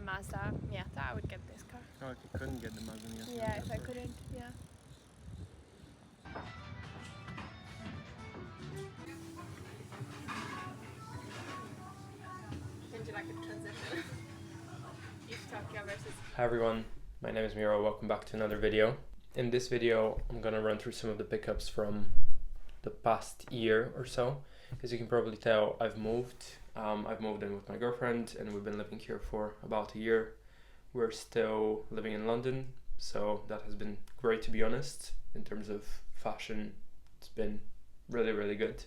Mazda Miata, I would get this car. Oh, if you couldn't get the Mazda Miata. Yeah, if I couldn't, yeah. Would you like a transition? East Tokyo versus... Hi everyone, my name is Miro, welcome back to another video. In this video, I'm gonna run through some of the pickups from the past year or so. As you can probably tell, I've moved in with my girlfriend and we've been living here for about a year. We're still living in London, so that has been great, to be honest. In terms of fashion, it's been really, really good.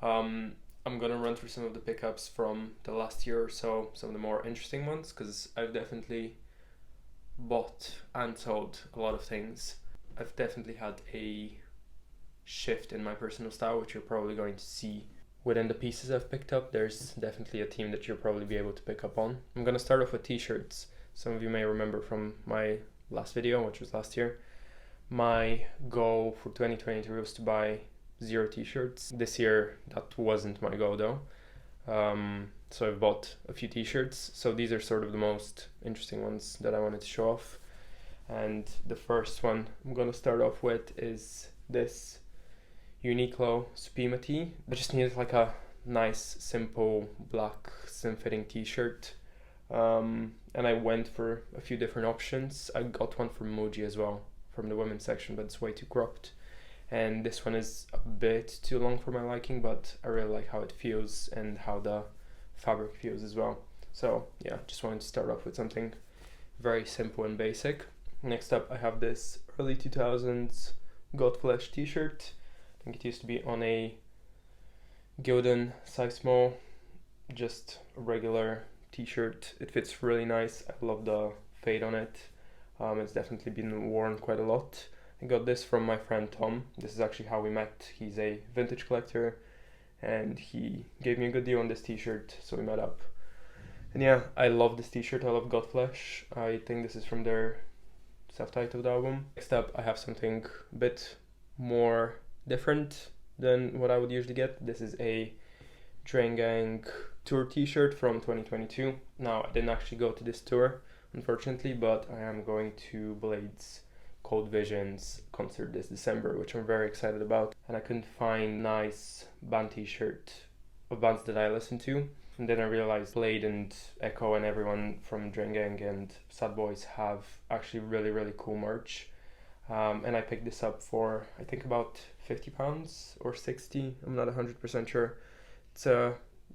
I'm gonna run through some of the pickups from the last year or so, some of the more interesting ones, because I've definitely bought and sold a lot of things. I've definitely had a shift in my personal style, which you're probably going to see within the pieces I've picked up. There's definitely a theme that you'll probably be able to pick up on. I'm gonna start off with t-shirts. Some of you may remember from my last video, which was last year. My goal for 2022 was to buy 0 t-shirts. This year that wasn't my goal though. So I've bought a few t-shirts. So these are sort of the most interesting ones that I wanted to show off. And the first one I'm gonna start off with is this Uniqlo Supima tee. I just needed like a nice simple black slim-fitting t-shirt. And I went for a few different options. I got one from Muji as well, from the women's section, but it's way too cropped. And this one is a bit too long for my liking, but I really like how it feels and how the fabric feels as well. So yeah, just wanted to start off with something very simple and basic. Next up, I have this early 2000s Godflesh t-shirt. I think it used to be on a Gildan size small, just a regular t-shirt. It fits really nice. I love the fade on it. It's definitely been worn quite a lot. I got this from my friend Tom. This is actually how we met. He's a vintage collector and he gave me a good deal on this t-shirt, so we met up. And yeah, I love this t-shirt. I love Godflesh. I think this is from their self-titled album. Next up, I have something a bit more different than what I would usually get. This is a Drain Gang tour t-shirt from 2022. Now, I didn't actually go to this tour, unfortunately, but I am going to Blade's Cold Visions concert this December, which I'm very excited about. And I couldn't find nice band t-shirt of bands that I listen to. And then I realized Blade and Echo and everyone from Drain Gang and Sad Boys have actually really, really cool merch. And I picked this up for, I think, about £50 or 60. I'm not 100% sure.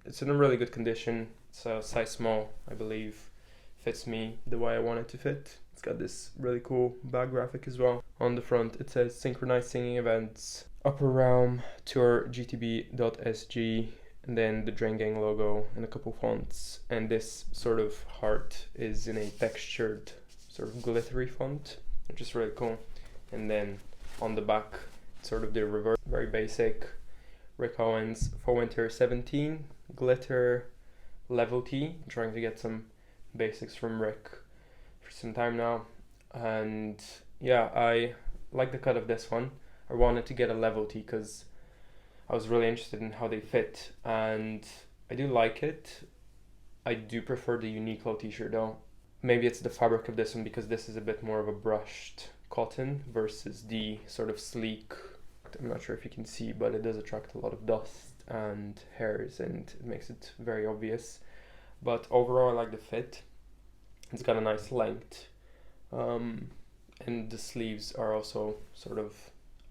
It's in a really good condition. It's a size small, I believe. Fits me the way I want it to fit. It's got this really cool back graphic as well. On the front it says Synchronized Singing Events, Upper Realm, Tour GTB.SG, and then the Drain Gang logo and a couple fonts. And this sort of heart is in a textured, sort of glittery font, which is really cool. And then on the back, sort of the reverse, very basic Rick Owens for Winter 17 glitter level tee. I'm trying to get some basics from Rick for some time now, and yeah, I like the cut of this one. I wanted to get a level tee because I was really interested in how they fit, and I do like it. I do prefer the Uniqlo t-shirt though. Maybe it's the fabric of this one, because this is a bit more of a brushed cotton versus the sort of sleek. I'm not sure if you can see, but it does attract a lot of dust and hairs and it makes it very obvious. But overall I like the fit. It's got a nice length, and the sleeves are also sort of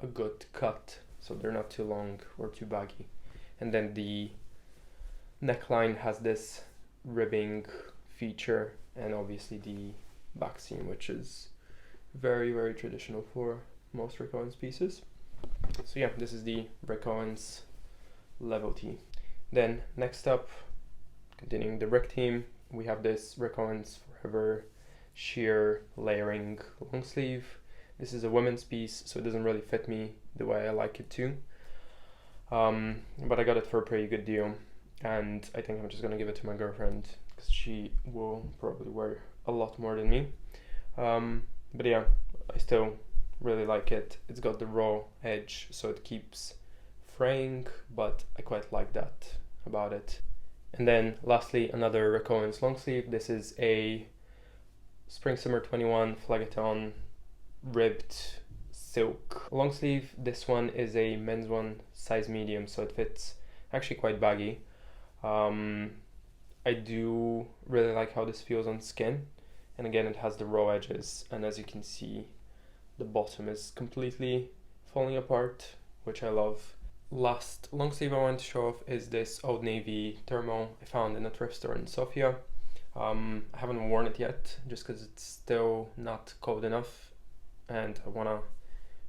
a good cut, so they're not too long or too baggy. And then the neckline has this ribbing feature, and obviously the back seam, which is very, very traditional for most Rick Owens pieces. So yeah, this is the Rick Owens level tee. Then next up, continuing the Rick theme, we have this Rick Owens Forever sheer layering long sleeve. This is a women's piece, so it doesn't really fit me the way I like it to. But I got it for a pretty good deal, and I think I'm just gonna give it to my girlfriend because she will probably wear a lot more than me. But yeah, I still really like it. It's got the raw edge, so it keeps fraying, but I quite like that about it. And then lastly, another Owens long sleeve. This is a Spring Summer 21 Phlegethon ribbed silk long sleeve. This one is a men's one, size medium, so it fits actually quite baggy. I do really like how this feels on skin, and again it has the raw edges, and as you can see the bottom is completely falling apart, which I love. Last long sleeve I want to show off is this Old Navy thermal I found in a thrift store in Sofia. I haven't worn it yet just because it's still not cold enough and I want to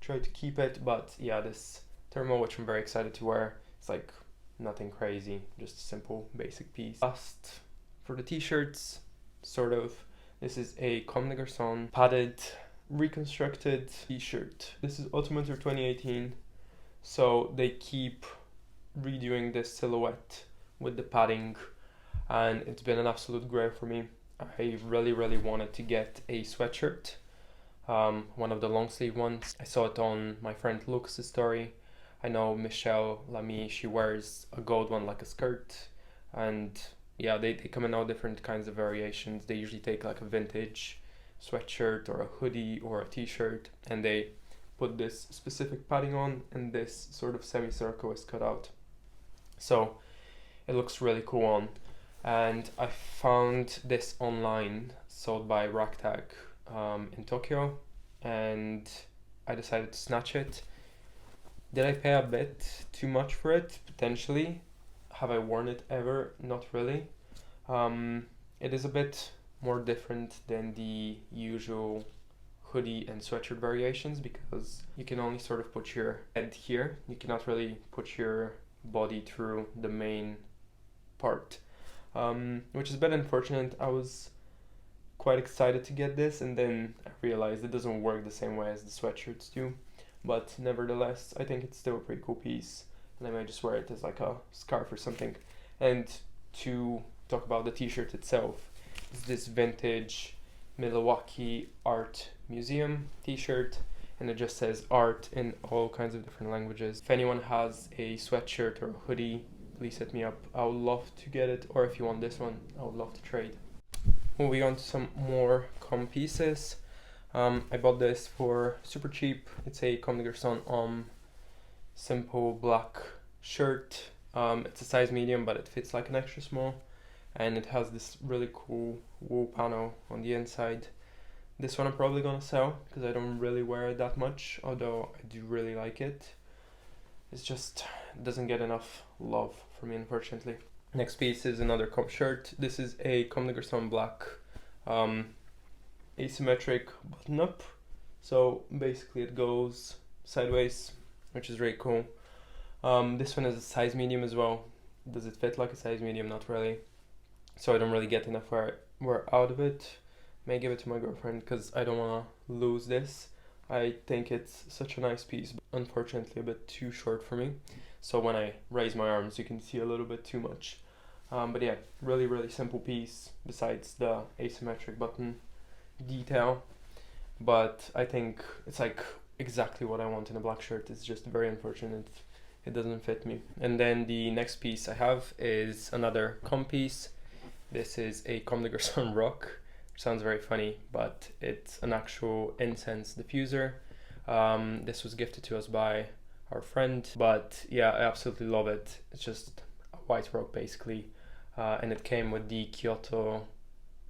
try to keep it, but yeah, this thermal, which I'm very excited to wear, it's like nothing crazy, just a simple basic piece. Last, for the t-shirts, sort of, this is a Comme des garçons padded reconstructed t-shirt. This is autumn winter 2018, so they keep redoing this silhouette with the padding, and it's been an absolute grail for me. I really wanted to get a sweatshirt, one of the long sleeve ones. I saw it on my friend Lucas's story. I know Michelle Lamy, she wears a gold one like a skirt, and yeah, they come in all different kinds of variations. They usually take like a vintage sweatshirt or a hoodie or a t-shirt, and they put this specific padding on, and this sort of semicircle is cut out, so it looks really cool on. And I found this online, sold by Ragtag in Tokyo, and I decided to snatch it. Did I pay a bit too much for it? Potentially. Have I worn it ever? Not really. It is a bit more different than the usual hoodie and sweatshirt variations because you can only sort of put your head here. You cannot really put your body through the main part, which is a bit unfortunate. I was quite excited to get this, and then I realized it doesn't work the same way as the sweatshirts do. But nevertheless, I think it's still a pretty cool piece, and I might just wear it as like a scarf or something. And to talk about the t-shirt itself, it's this vintage Milwaukee Art Museum t-shirt, and it just says art in all kinds of different languages. If anyone has a sweatshirt or a hoodie, please hit me up. I would love to get it, or if you want this one, I would love to trade. Moving on to some more Comme pieces. I bought this for super cheap. It's a Comme des garçons simple black shirt. It's a size medium, but it fits like an extra small, and it has this really cool wool panel on the inside. This one I'm probably gonna sell because I don't really wear it that much, although I do really like it. It's just doesn't get enough love for me, unfortunately. Next piece is another Comme shirt. This is a Comme des garçons black asymmetric button up, so basically it goes sideways, which is really cool. This one is a size medium as well. Does it fit like a size medium? Not really, so I don't really get enough wear out of it. May give it to my girlfriend because I don't want to lose this. I think it's such a nice piece, but unfortunately a bit too short for me, so when I raise my arms you can see a little bit too much. But yeah, really simple piece besides the asymmetric button detail, but I think it's like exactly what I want in a black shirt. It's just very unfortunate it doesn't fit me. And then the next piece I have is another Comme piece. This is a Comme des garçons rock. Sounds very funny, but it's an actual incense diffuser. This was gifted to us by our friend, but yeah, I absolutely love it. It's just a white rock basically, and it came with the Kyoto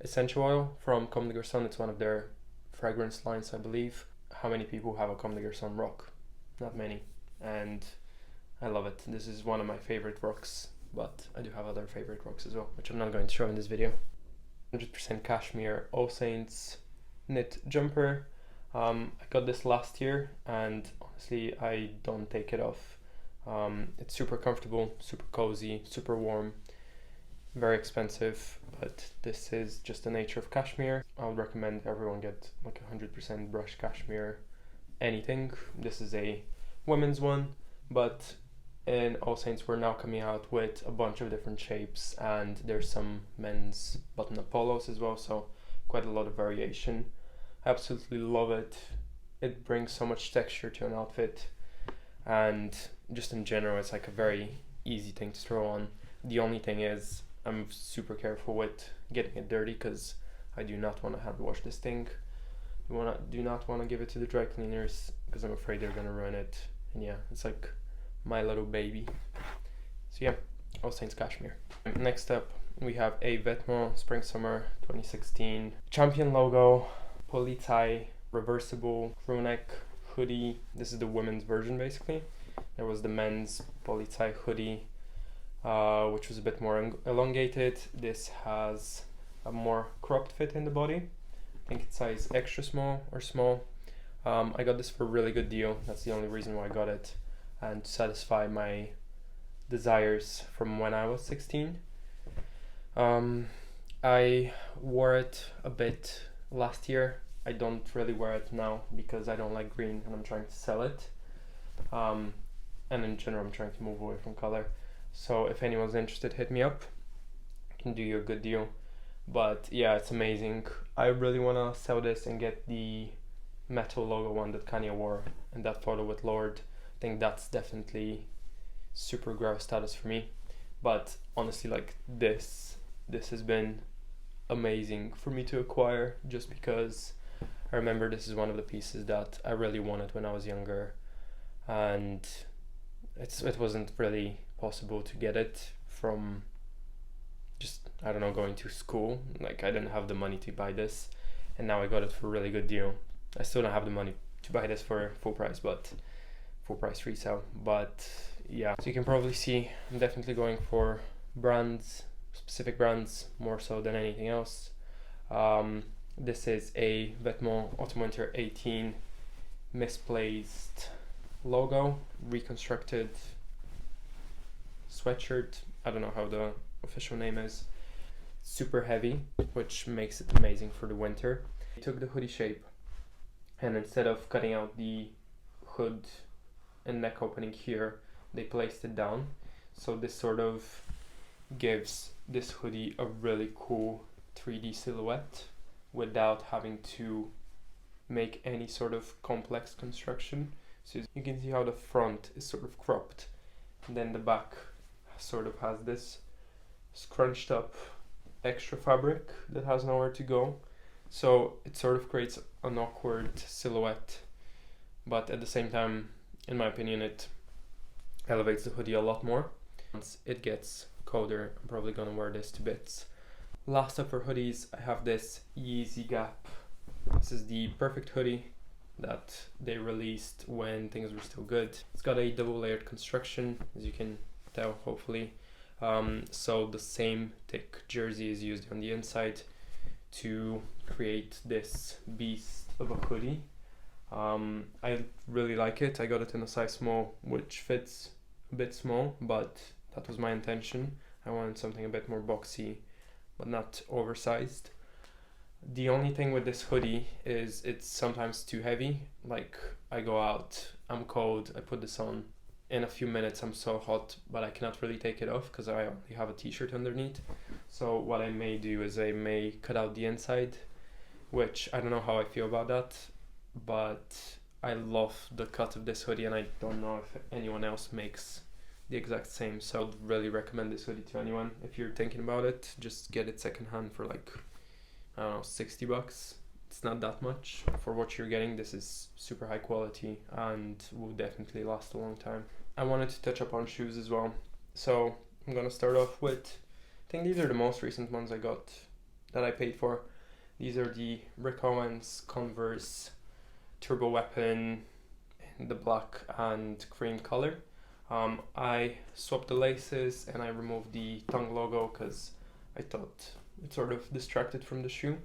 essential oil from Comme des garçons. It's one of their fragrance lines, I believe. How many people have a Comme des garçons rock? Not many, and I love it. This is one of my favorite rocks, but I do have other favorite rocks as well, which I'm not going to show in this video. 100% cashmere All Saints knit jumper. I got this last year, and honestly I don't take it off. It's super comfortable, super cozy, super warm. Very expensive, but this is just the nature of cashmere. I would recommend everyone get like 100% brushed cashmere anything. This is a women's one, but in All Saints we're now coming out with a bunch of different shapes, and there's some men's button-up polos as well, so quite a lot of variation. I absolutely love it. It brings so much texture to an outfit, and just in general it's like a very easy thing to throw on. The only thing is I'm super careful with getting it dirty because I do not want to hand wash this thing. Do not want to give it to the dry cleaners because I'm afraid they're gonna ruin it. And yeah, it's like my little baby. So yeah, All Saints Cashmere. Next up, we have a Vetments Spring Summer 2016 Champion logo, poly tie, reversible crew neck hoodie. This is the women's version basically. There was the men's poly tie hoodie, which was a bit more elongated. This has a more cropped fit in the body. I think it's size extra small or small. I got this for a really good deal. That's the only reason why I got it, and to satisfy my desires from when I was 16. I wore it a bit last year. I don't really wear it now because I don't like green and I'm trying to sell it. And in general, I'm trying to move away from color. So if anyone's interested, hit me up. I can do you a good deal. But yeah, it's amazing. I really want to sell this and get the metal logo one that Kanye wore in that photo with Lord. I think that's definitely super gross status for me. But honestly, like this has been amazing for me to acquire, just because I remember this is one of the pieces that I really wanted when I was younger, and it wasn't really possible to get it from just, I don't know, going to school. Like, I didn't have the money to buy this, and now I got it for a really good deal. I still don't have the money to buy this for full price resale, but yeah. So you can probably see I'm definitely going for specific brands more so than anything else. This is a Vetments Autumn Winter 18 misplaced logo, reconstructed sweatshirt. I don't know how the official name is. Super heavy, which makes it amazing for the winter. I took the hoodie shape, and instead of cutting out the hood and neck opening here, they placed it down. So this sort of gives this hoodie a really cool 3D silhouette without having to make any sort of complex construction. So you can see how the front is sort of cropped, and then the back sort of has this scrunched up extra fabric that has nowhere to go. So it sort of creates an awkward silhouette, but at the same time, in my opinion, it elevates the hoodie a lot more. Once it gets colder, I'm probably gonna wear this to bits. Last up for hoodies, I have this Yeezy Gap. This is the perfect hoodie that they released when things were still good. It's got a double layered construction, as you can tell, hopefully. So the same thick jersey is used on the inside to create this beast of a hoodie. I really like it. I got it in a size small, which fits a bit small, but that was my intention. I wanted something a bit more boxy, but not oversized. The only thing with this hoodie is it's sometimes too heavy. Like, I go out, I'm cold, I put this on, in a few minutes I'm so hot, but I cannot really take it off because I only have a t-shirt underneath. So what I may do is I may cut out the inside, which I don't know how I feel about that, but I love the cut of this hoodie, and I don't know if anyone else makes the exact same. So I'd really recommend this hoodie to anyone. If you're thinking about it, just get it secondhand for like, I don't know, $60. It's not that much for what you're getting. This is super high quality and will definitely last a long time. I wanted to touch up on shoes as well. So I'm gonna start off with, I think these are the most recent ones I got that I paid for. These are the Owens Converse Turbo Weapon in the black and cream color. I swapped the laces and I removed the tongue logo because I thought it sort of distracted from the shoe.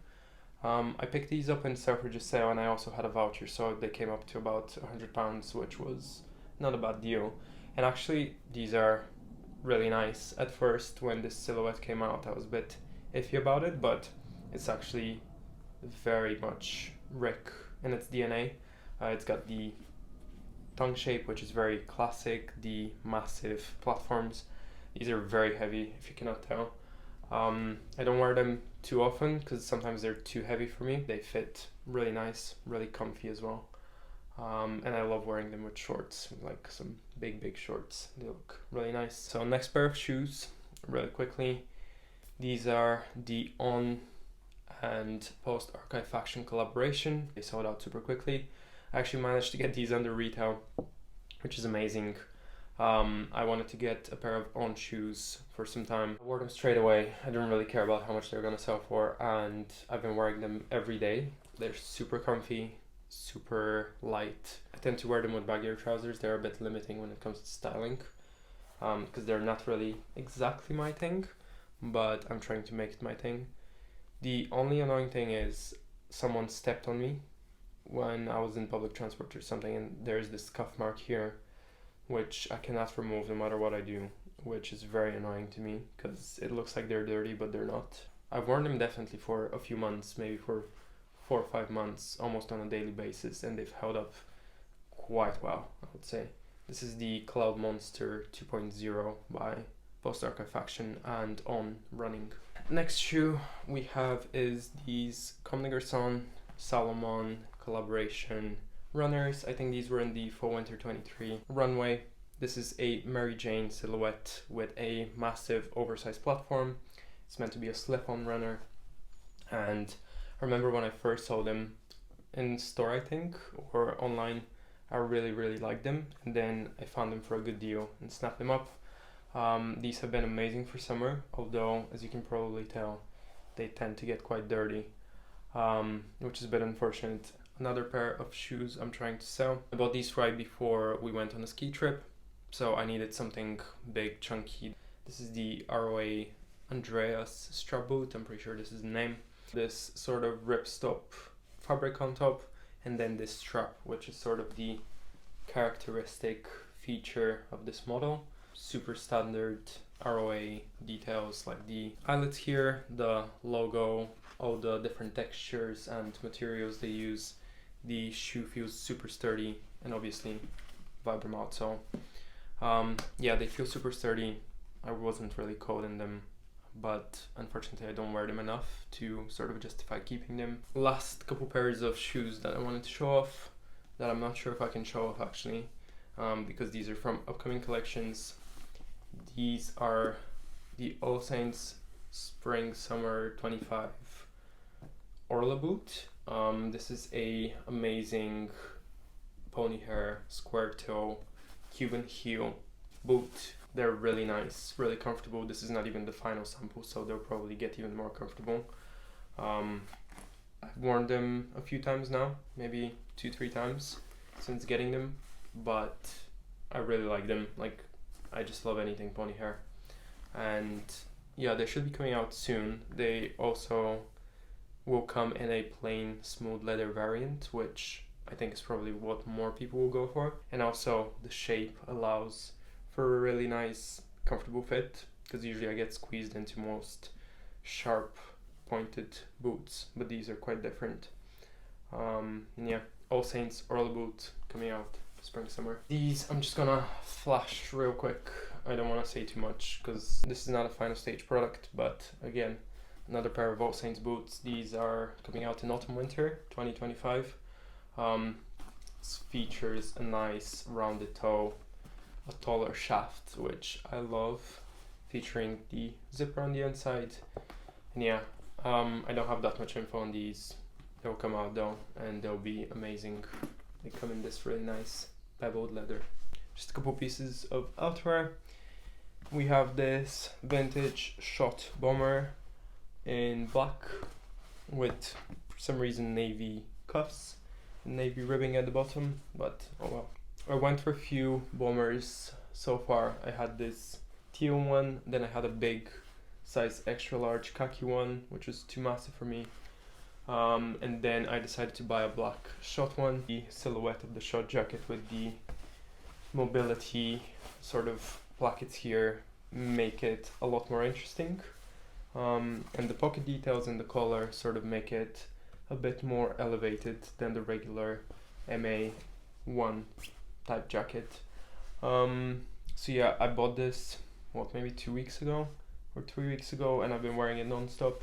I picked these up in Selfridges sale, and I also had a voucher, so they came up to about £100, which was not a bad deal. And actually, these are really nice. At first, when this silhouette came out, I was a bit iffy about it, but it's actually very much Rick in its DNA. It's got the tongue shape, which is very classic, the massive platforms. These are very heavy, if you cannot tell. I don't wear them too often because sometimes they're too heavy for me. They fit really nice, really comfy as well. And I love wearing them with shorts, like some big shorts. They look really nice. So next pair of shoes, really quickly. These are the On and Post Archive Faction collaboration. They sold out super quickly. I actually managed to get these under retail, which is amazing. I wanted to get a pair of On shoes for some time. I wore them straight away. I didn't really care about how much they were gonna sell for, and I've been wearing them every day. They're super comfy, super light. I tend to wear them with baggier trousers. They're a bit limiting when it comes to styling, because they're not really exactly my thing, but I'm trying to make it my thing. The only annoying thing is someone stepped on me when I was in public transport or something, and there's this cuff mark here, which I cannot remove no matter what I do, which is very annoying to me because it looks like they're dirty, but they're not. I've worn them definitely for a few months, maybe for 4 or 5 months, almost on a daily basis, and they've held up quite well, I would say. This is the Cloud Monster 2.0 by Post Archive Faction and On running. Next shoe we have is these Comme, garçons Salomon collaboration runners. I think these were in the fall winter 23 runway. This is a Mary Jane silhouette with a massive oversized platform. It's meant to be a slip-on runner, and I remember when I first saw them in store, I think, or online, I really liked them, and then I found them for a good deal and snapped them up. These have been amazing for summer, although as you can probably tell, they tend to get quite dirty, which is a bit unfortunate. Another pair of shoes I'm trying to sell. I bought these right before we went on a ski trip, so I needed something big, chunky. This is the ROA Andreas strap boot, I'm pretty sure this is the name. This sort of ripstop fabric on top, and then this strap, which is sort of the characteristic feature of this model. Super standard ROA details like the eyelets here, the logo, all the different textures and materials they use. The shoe feels super sturdy, and obviously Vibram outsole. Yeah, they feel super sturdy. I wasn't really cold in them, but unfortunately I don't wear them enough to sort of justify keeping them. Last couple pairs of shoes that I wanted to show off, that I'm not sure if I can show off actually, because these are from upcoming collections. These are the All Saints Spring Summer 25 Orla boot. This is a amazing pony hair, square toe, Cuban heel boot. They're really nice, really comfortable. This is not even the final sample, so they'll probably get even more comfortable. I've worn them a few times now, maybe 2-3 times since getting them, but I really like them. Like, I just love anything pony hair. And yeah, they should be coming out soon. They also will come in a plain smooth leather variant, which I think is probably what more people will go for. And also the shape allows for a really nice comfortable fit, because usually I get squeezed into most sharp pointed boots, but these are quite different. And yeah, All Saints Orla boot coming out spring summer. These I'm just gonna flash real quick. I don't want to say too much because this is not a final stage product, but again, another pair of All Saints boots. These are coming out in autumn winter 2025. This features a nice rounded toe, a taller shaft, which I love, featuring the zipper on the inside. And yeah, I don't have that much info on these. They'll come out though, and they'll be amazing. They come in this really nice pebbled leather. Just a couple pieces of outerwear. We have this vintage shot bomber in black with, for some reason, navy cuffs, navy ribbing at the bottom, but oh well. I went for a few bombers so far. I had this teal one, then I had a big size extra large khaki one, which was too massive for me. And then I decided to buy a black shot one. The silhouette of the shot jacket with the mobility sort of plackets here make it a lot more interesting. And the pocket details in the collar sort of make it a bit more elevated than the regular MA1 type jacket. So yeah, I bought this, maybe 2 weeks ago or 3 weeks ago, and I've been wearing it non-stop.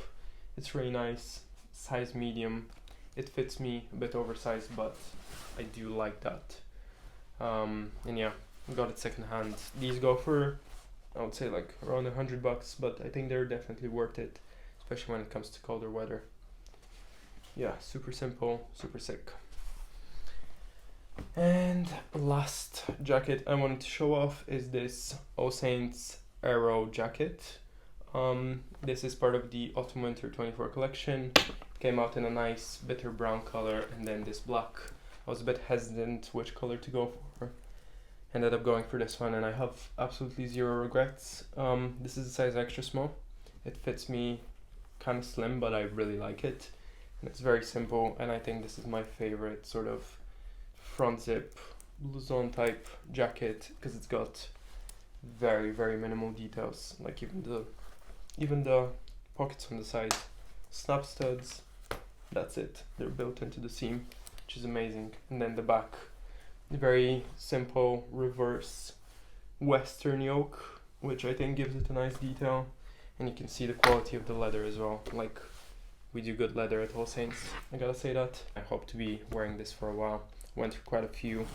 It's really nice. Size medium. It fits me a bit oversized, but I do like that. And yeah, I got it secondhand. These go for I would say like around $100, but I think they're definitely worth it, especially when it comes to colder weather. Yeah, super simple, super sick. And last jacket I wanted to show off is this Owens Aero jacket. This is part of the Autumn Winter 24 collection. Came out in a nice bitter brown color and then this black. I was a bit hesitant which color to go for. Ended up going for this one and I have absolutely zero regrets. This is a size extra small. It fits me kind of slim, but I really like it. And it's very simple, and I think this is my favorite sort of front zip blouson type jacket because it's got very, very minimal details. Like even the pockets on the side, snap studs, that's it. They're built into the seam, which is amazing. And then the back, very simple reverse western yoke, which I think gives it a nice detail. And you can see the quality of the leather as well. Like, we do good leather at All Saints, I gotta say that. I hope to be wearing this for a while. Went through quite a few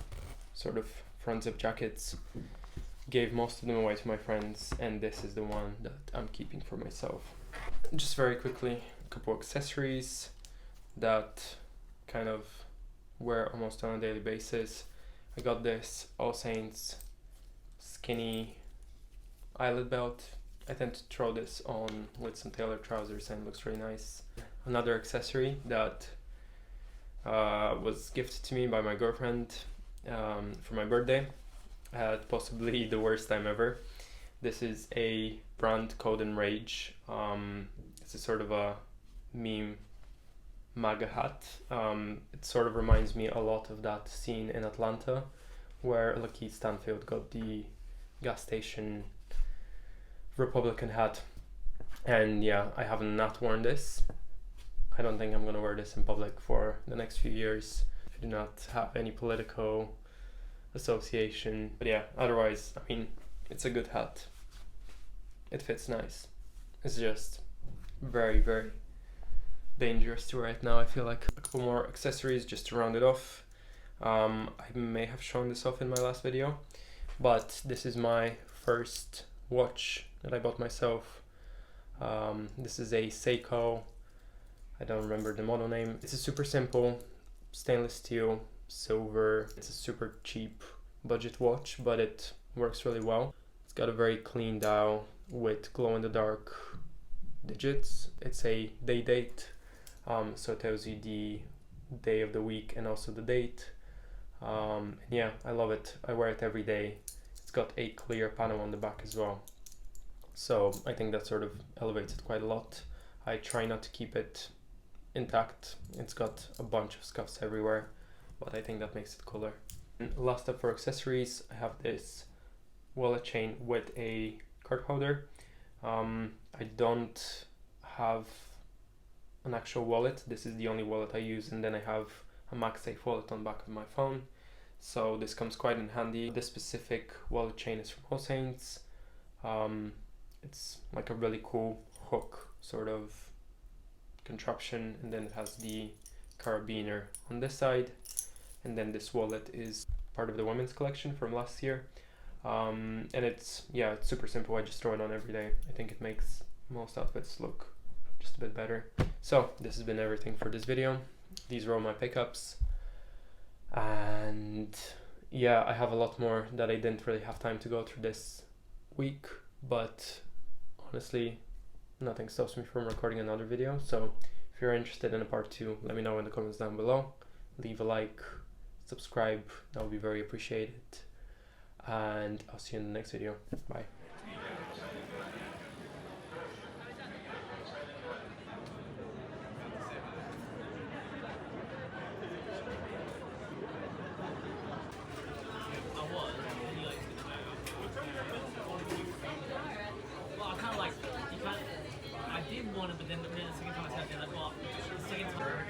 sort of front zip jackets. Gave most of them away to my friends, and this is the one that I'm keeping for myself. Just very quickly, a couple accessories that kind of wear almost on a daily basis. I got this All Saints skinny eyelet belt. I tend to throw this on with some tailored trousers and it looks really nice. Another accessory that was gifted to me by my girlfriend for my birthday. I had possibly the worst time ever. This is a brand Code and Rage. It's a sort of a meme MAGA hat. It sort of reminds me a lot of that scene in Atlanta where Lakeith Stanfield got the gas station Republican hat. And yeah, I have not worn this. I don't think I'm gonna wear this in public for the next few years. I do not have any political association, but yeah, otherwise, I mean, it's a good hat. It fits nice. It's just very, very dangerous to wear it now. I feel like a couple more accessories just to round it off. I may have shown this off in my last video, but this is my first watch that I bought myself. This is a Seiko, I don't remember the model name. It's a super simple stainless steel silver. It's a super cheap budget watch, but it works really well. It's got a very clean dial with glow in the dark digits. It's a day date, so it tells you the day of the week and also the date. Yeah, I love it. I wear it every day. It's got a clear panel on the back as well, so I think that sort of elevates it quite a lot. I try not to keep it intact. It's got a bunch of scuffs everywhere, but I think that makes it cooler. And last up for accessories, I have this wallet chain with a card holder. I don't have an actual wallet. This is the only wallet I use, and then I have a MagSafe wallet on the back of my phone, so this comes quite in handy. This specific wallet chain is from All Saints. It's like a really cool hook sort of contraption, and then it has the carabiner on this side, and then this wallet is part of the women's collection from last year. And it's super simple. I just throw it on every day. I think it makes most outfits look just a bit better. So this has been everything for this video. These were all my pickups, and yeah, I have a lot more that I didn't really have time to go through this week, but honestly, nothing stops me from recording another video. So if you're interested in a part 2, let me know in the comments down below. Leave a like, subscribe, that would be very appreciated, and I'll see you in the next video. Bye. But then the second time I said that I bought the second time.